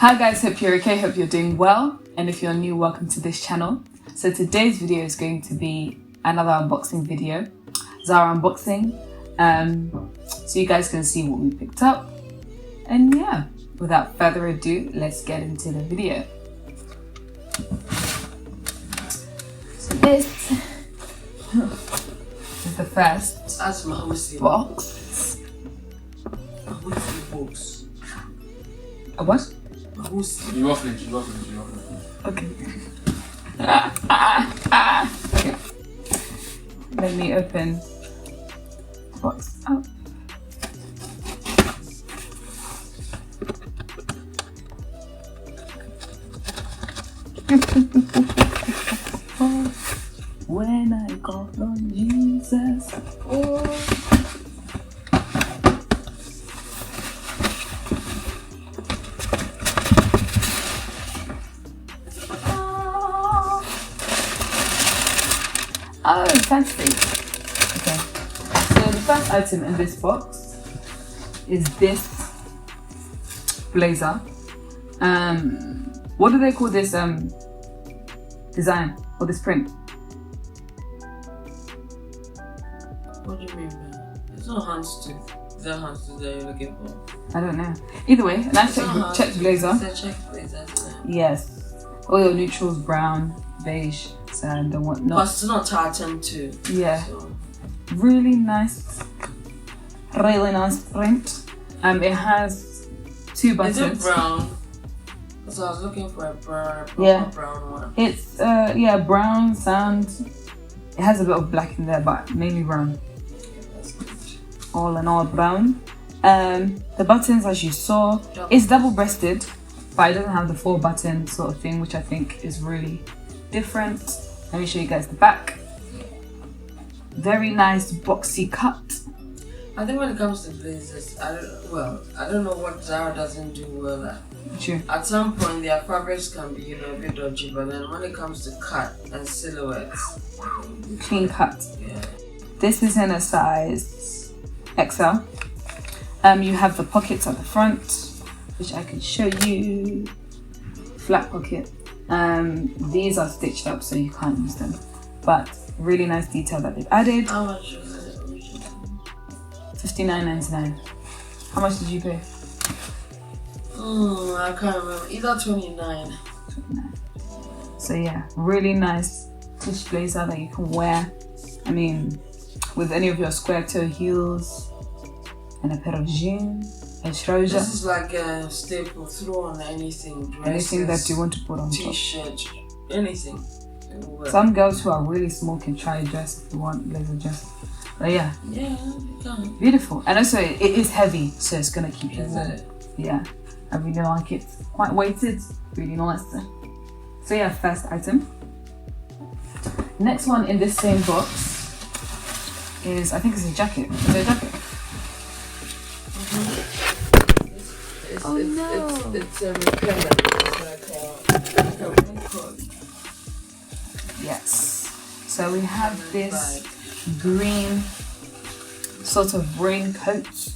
Hi guys, hope you're okay, hope you're doing well, and if you're new, welcome to this channel. So today's video is going to be another unboxing video, Zara unboxing, so you guys can see what we picked up. And yeah, without further ado, let's get into the video. So this is the first box. A what? You waffling. Okay. Okay. Let me open the box up. When I call on Jesus. Oh, fancy. Okay. So the first item in this box is this blazer. What do they call this design or this print? What do you mean, man? It's not handstood. Is that handstood that you're looking for? I don't know. Either way, a nice check blazer. It's a check blazer, isn't it? Yes. All your neutrals, brown, beige, sand and whatnot. But it's not tartan too. Yeah. So. Really nice print. It has two buttons. Is it brown? So I was looking for a brown one. It's brown sand. It has a bit of black in there, but mainly brown. That's good. All in all brown. The buttons, as you saw, it's double-breasted, but it doesn't have the 4-button sort of thing, which I think is really different. Let me show you guys the back. Very nice boxy cut. I think when it comes to blazers, I don't know what Zara doesn't do well at. Sure. At some point, their fabrics can be, a bit dodgy, but then when it comes to cut and silhouettes, Clean cut. yeah. This is in a size XL. You have the pockets at the front, which I can show you. Flat pocket. These are stitched up, so you can't use them. But really nice detail that they've added. How much was it originally? $59.99. How much did you pay? I can't remember. Either 29. So yeah, really nice stitch blazer that you can wear. I mean, with any of your square toe heels and a pair of jeans and trousers. This is like a staple. Throw on anything. Dresses, anything that you want to put on top. T-shirt, anything. Some girls who are really small can try a dress if you want blazer dress. But yeah. Yeah, you can. Beautiful. And also it is heavy, so it's gonna keep you warm. It? Yeah. I really like it. Quite weighted. Really nice. So yeah, first item. Next one in this same box is, I think it's a jacket. Is it a jacket? It's a repellent. It's like a coat. Yes. So we have this green sort of raincoat.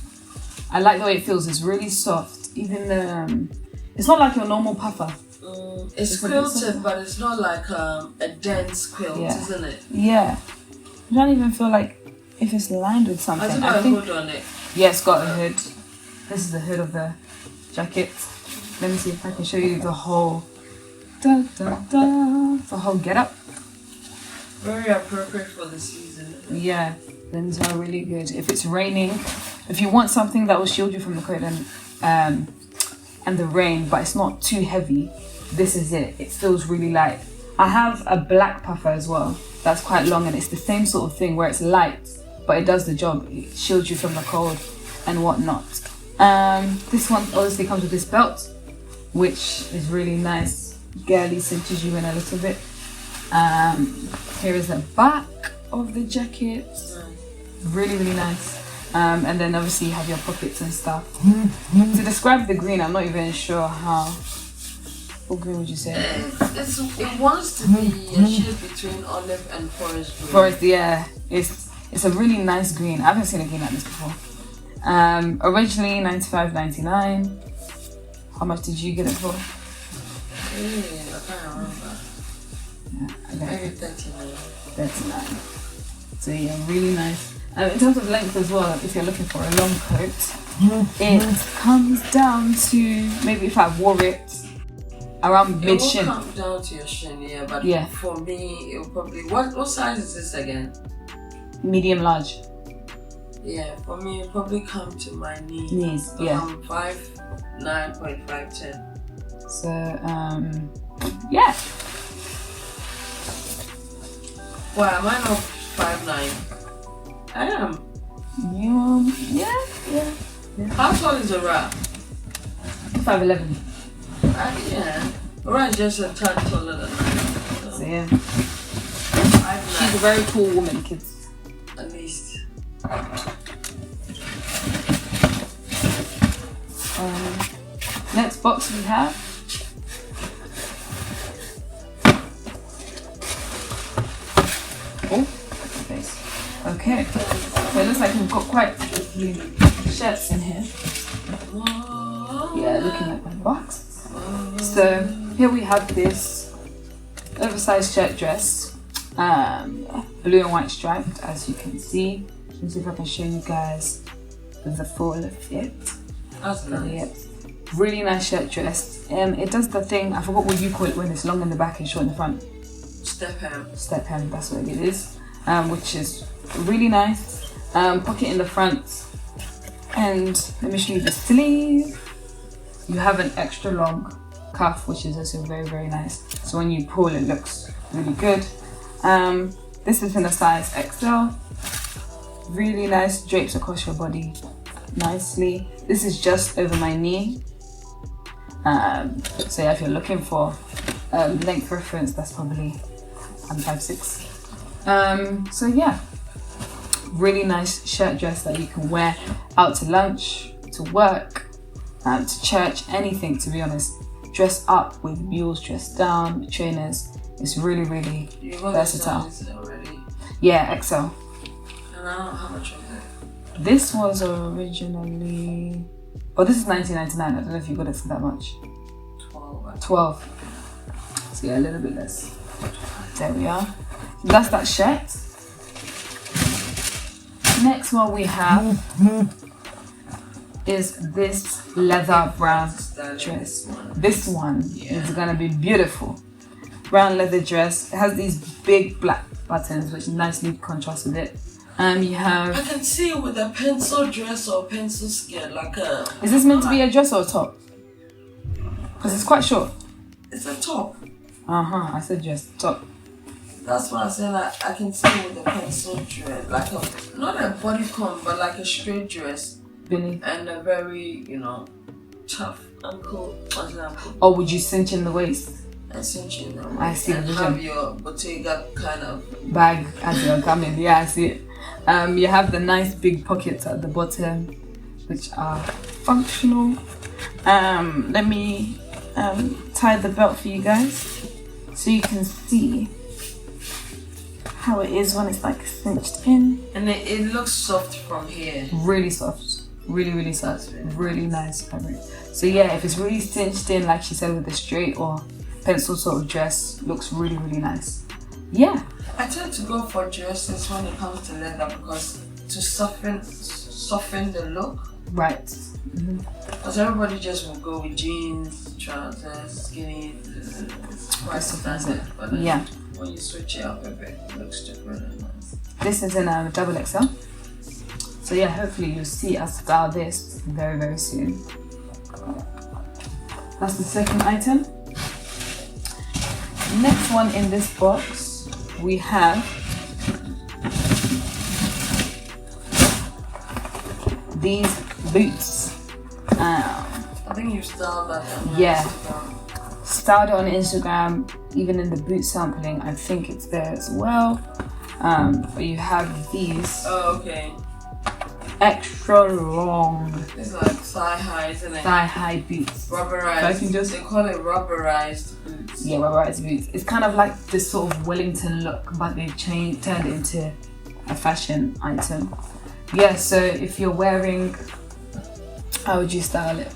I like the way it feels. It's really soft. Even the it's not like your normal puffer. It's quilted, but it's not like a dense quilt, isn't it? Yeah. I don't even feel like if it's lined with something. Has it got a hood on it? Yeah, it's got a hood. This is the hood of the jacket. Let me see if I can show you the whole the whole getup. Very appropriate for the season. Yeah, things are really good. If it's raining, if you want something that will shield you from the cold and the rain, but it's not too heavy, this is it. It feels really light. I have a black puffer as well that's quite long, and it's the same sort of thing where it's light, but it does the job. It shields you from the cold and whatnot. This one obviously comes with this belt, which is really nice. Girly cinches you in a little bit. Here is the back of the jacket. Really nice. And then obviously you have your pockets and stuff. To describe the green, I'm not even sure how. What green would you say? It wants to be a shade between olive and forest green. Forest, yeah. It's a really nice green. I haven't seen a green like this before. Originally $95.99. How much did you get it for? I can't remember. Yeah, okay. Maybe 39. 39. So yeah, really nice. In terms of length as well, if you're looking for a long coat, it comes down to, maybe if I wore it around mid shin. It will come down to your shin, yeah. But yeah, for me, it will probably. What size is this again? Medium large. Yeah, for me, it probably come to my knees. Knees, yeah. I'm 5'9.5'10". So yeah. Well, am I not 5'9"? I am. You yeah. How tall is Zara? 5'11". Yeah. Zara is just a tad taller than I. So yeah. 5'9". She's a very cool woman, kids. At least. Next box we have. Oh, face. Okay. So it looks like we've got quite a few shirts in here. Yeah, looking like my box. So here we have this oversized shirt dress, blue and white striped, as you can see. Let's see if I can show you guys the full fit. That's nice. Yeah. Really nice shirt dress. It does the thing, I forgot what you call it when it's long in the back and short in the front. Step hem. Step hem, that's what it is. Which is really nice. Pocket in the front. And let me show you the sleeve. You have an extra long cuff, which is also very, very nice. So when you pull, it looks really good. This is in a size XL. Really nice drapes across your body nicely. This is just over my knee. So yeah, if you're looking for length reference, that's probably I'm 5'6". So yeah, really nice shirt dress that you can wear out to lunch, to work, to church, anything, to be honest. Dress up with mules, dress down with trainers. It's really, really versatile. Already. Yeah, XL. And how much was it? This was originally, this is $19.99. I don't know if you got it for that much. 12. So yeah, a little bit less. There we are. That's that shirt. Next one we have is this leather brown dress. This one is gonna be beautiful. Brown leather dress. It has these big black buttons which nicely contrast with it. You have. I can see it with a pencil dress or pencil skirt, like a. Is this meant to be a dress or a top? Because it's quite short. It's a top. I said dress, top. That's what I said. I can see it with a pencil dress, like a not a bodycon, but like a straight dress. Really? And a very, tough ankle. Or would you cinch in the waist? And cinch in the waist. I see the and vision. have your Bottega kind of bag as you're coming. Yeah, I see it. You have the nice big pockets at the bottom, which are functional. Let me tie the belt for you guys so you can see how it is when it's like cinched in. And it looks soft from here. Really soft. Really, really soft. Really nice fabric. So yeah, if it's really cinched in, like she said, with a straight or pencil sort of dress, looks really, really nice. Yeah. I tend to go for dresses when it comes to leather because to soften the look. Right. Because everybody just will go with jeans, trousers, skinny. It's quite standard. But then yeah. When you switch it up a bit, it looks different and nice. This is in a double XL. So yeah, hopefully you'll see us style this very, very soon. That's the second item. Next one in this box, we have these boots. I think you styled that on Instagram. Styled it on Instagram, even in the boot sampling, I think it's there as well. But you have these. Oh, okay. Extra long. It's like thigh high, isn't it? Thigh high boots. Rubberized. They call it rubberized boots. Yeah, rubberized boots. It's kind of like this sort of Wellington look, but they've turned it into a fashion item. Yeah, so if you're wearing, how would you style it?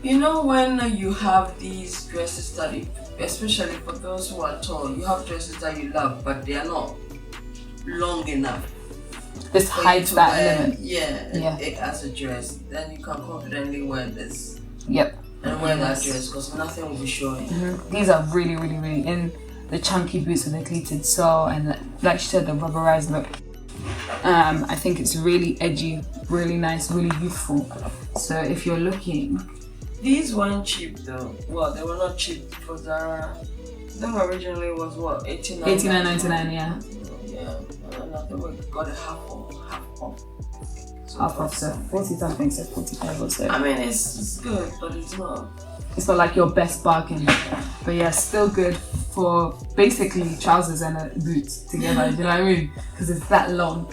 You know when you have these dresses that especially for those who are tall, you have dresses that you love, but they are not long enough. This hides that element. It as a dress. Then you can confidently wear this. Yep. And wear that dress because nothing will be showing. These are really, really, really in the chunky boots with the pleated sole and, like she said, the rubberized look. I think it's really edgy, really nice, really youthful. So if you're looking, these weren't cheap though. Well, they were not cheap for Zara. Them originally was what, $89.99. Yeah. Yeah, and I think we got a half off. Half off, so 40 something, so 45 or so. I mean, it's good, but it's not. It's not like your best bargain, but yeah, still good for basically trousers and a boot together. Do you know what I mean? Because it's that long.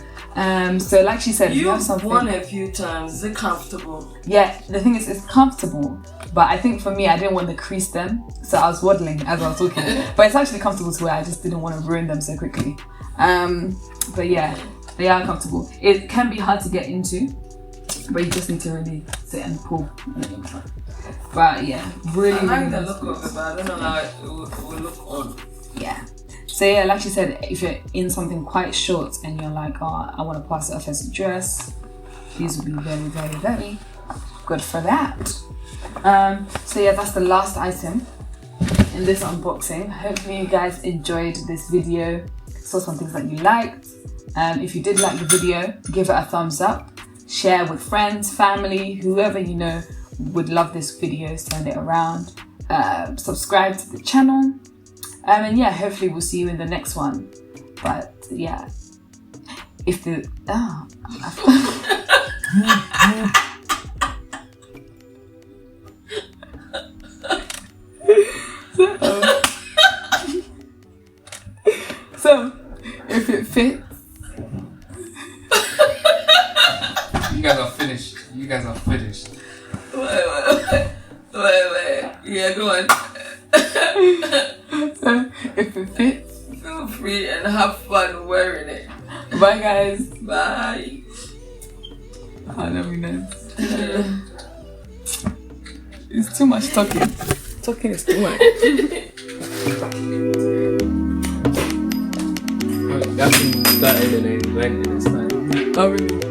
So like she said, you have something. You've worn a few times. Is it comfortable? Yeah, the thing is, it's comfortable, but I think for me, I didn't want to crease them, so I was waddling as I was talking. But it's actually comfortable to wear. I just didn't want to ruin them so quickly. But yeah, they are comfortable. It can be hard to get into, but you just need to really sit and pull. But yeah, really. I like really the nice look of it, but I don't know how it will look on. Yeah. So yeah, like she said, if you're in something quite short and you're like, oh, I want to pass it off as a dress, these will be very, very, very good for that. So yeah, that's the last item in this unboxing. Hopefully you guys enjoyed this video, saw some things that you liked. If you did like the video, give it a thumbs up, share with friends, family, whoever you know would love this video, send it around, subscribe to the channel, and yeah, hopefully we'll see you in the next one. But yeah, if the so if it fits. You guys are finished. You guys are finished. Wait. Yeah, go on. So if it fits, Feel free and have fun wearing it. bye guys. Bye. I don't know. It's too much talking. Talking is too much. That's started and then went in this time. Oh really?